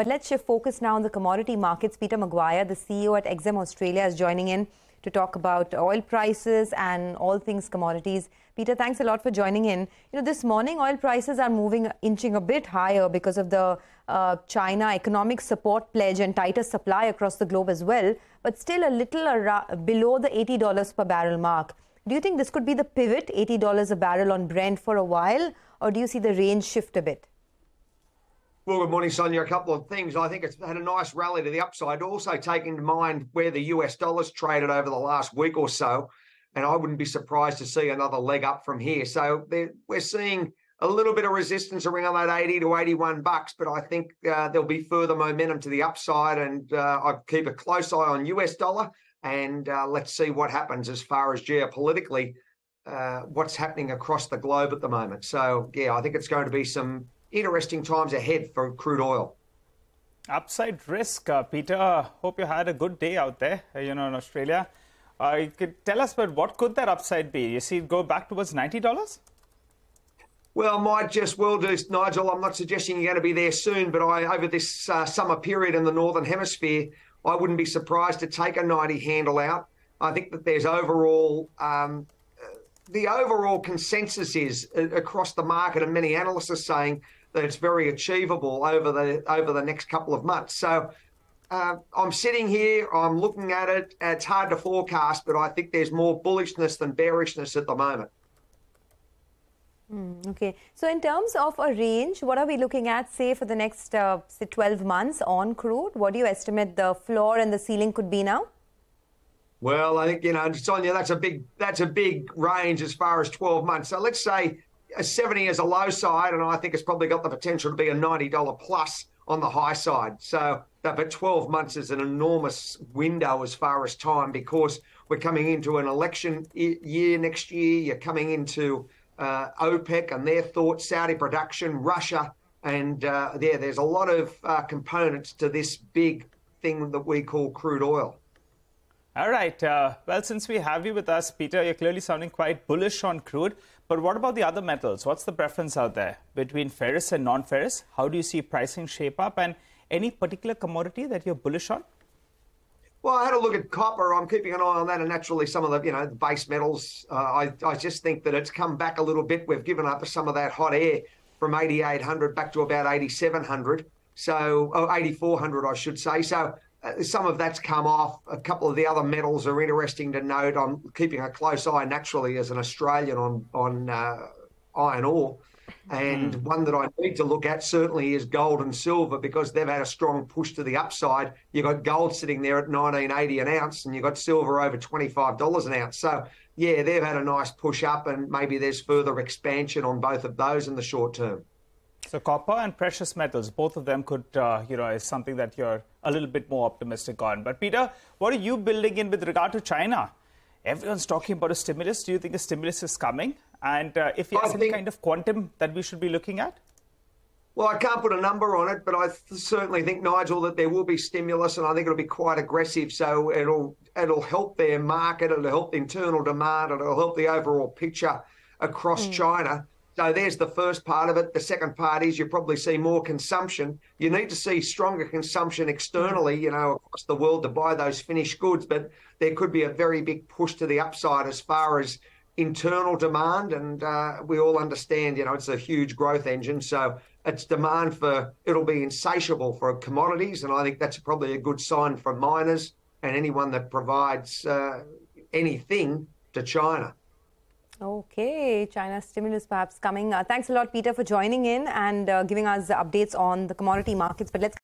But let's shift focus now on the commodity markets. Peter McGuire, the CEO at Exim Australia, is joining in to talk about oil prices and all things commodities. Peter, thanks a lot for joining in. This morning oil prices are inching a bit higher because of the China economic support pledge and tighter supply across the globe as well, but still a little below the $80 per barrel mark. Do you think this could be the pivot, $80 a barrel on Brent for a while, or do you see the range shift a bit? Well, good morning, Sonia. A couple of things. I think it's had a nice rally to the upside. Also, take into mind where the US dollar's traded over the last week or so, and I wouldn't be surprised to see another leg up from here. So we're seeing a little bit of resistance around that 80 to 81 bucks, but I think there'll be further momentum to the upside, and I'll keep a close eye on US dollar, and let's see what happens as far as geopolitically, what's happening across the globe at the moment. So, yeah, I think it's going to be some interesting times ahead for crude oil. Upside risk, Peter. Hope you had a good day out there, in Australia. You could tell us, but what could that upside be? You see it go back towards $90? Well, might just well do, Nigel. I'm not suggesting you're going to be there soon, but over this summer period in the Northern Hemisphere, I wouldn't be surprised to take a 90 handle out. I think that there's overall, the overall consensus is across the market, and many analysts are saying that it's very achievable over the next couple of months. So I'm sitting here, I'm looking at it. It's hard to forecast, but I think there's more bullishness than bearishness at the moment. Okay. So in terms of a range, what are we looking at, say, for the next 12 months on crude? What do you estimate the floor and the ceiling could be now? Well, I think, Sonia, that's a big range as far as 12 months. So let's say a 70 is a low side, and I think it's probably got the potential to be a $90 plus on the high side. So, but 12 months is an enormous window as far as time, because we're coming into an election year next year. You're coming into OPEC and their thoughts, Saudi production, Russia, and there's a lot of components to this big thing that we call crude oil. All right. Well, since we have you with us, Peter, you're clearly sounding quite bullish on crude. But what about the other metals? What's the preference out there between ferrous and non-ferrous? How do you see pricing shape up? And any particular commodity that you're bullish on? Well, I had a look at copper. I'm keeping an eye on that, and naturally some of the, the base metals. I just think that it's come back a little bit. We've given up some of that hot air from 8,800 back to about 8,700. So, 8,400, I should say. So some of that's come off. A couple of the other metals are interesting to note. I'm keeping a close eye, naturally, as an Australian on iron ore. And one that I need to look at certainly is gold and silver, because they've had a strong push to the upside. You've got gold sitting there at $19.80 an ounce, and you've got silver over $25 an ounce. So, yeah, they've had a nice push up, and maybe there's further expansion on both of those in the short term. So copper and precious metals, both of them could, is something that you're a little bit more optimistic on. But Peter, what are you building in with regard to China? Everyone's talking about a stimulus. Do you think a stimulus is coming? And if yes, any kind of quantum that we should be looking at? Well, I can't put a number on it, but I certainly think, Nigel, that there will be stimulus, and I think it'll be quite aggressive. So it'll help their market, it'll help the internal demand, it'll help the overall picture across China. So there's the first part of it. The second part is you probably see more consumption. You need to see stronger consumption externally, across the world to buy those finished goods. But there could be a very big push to the upside as far as internal demand. And we all understand, it's a huge growth engine. So its demand it'll be insatiable for commodities. And I think that's probably a good sign for miners and anyone that provides anything to China. Okay, China's stimulus perhaps coming. Thanks a lot, Peter, for joining in and giving us updates on the commodity markets. But let's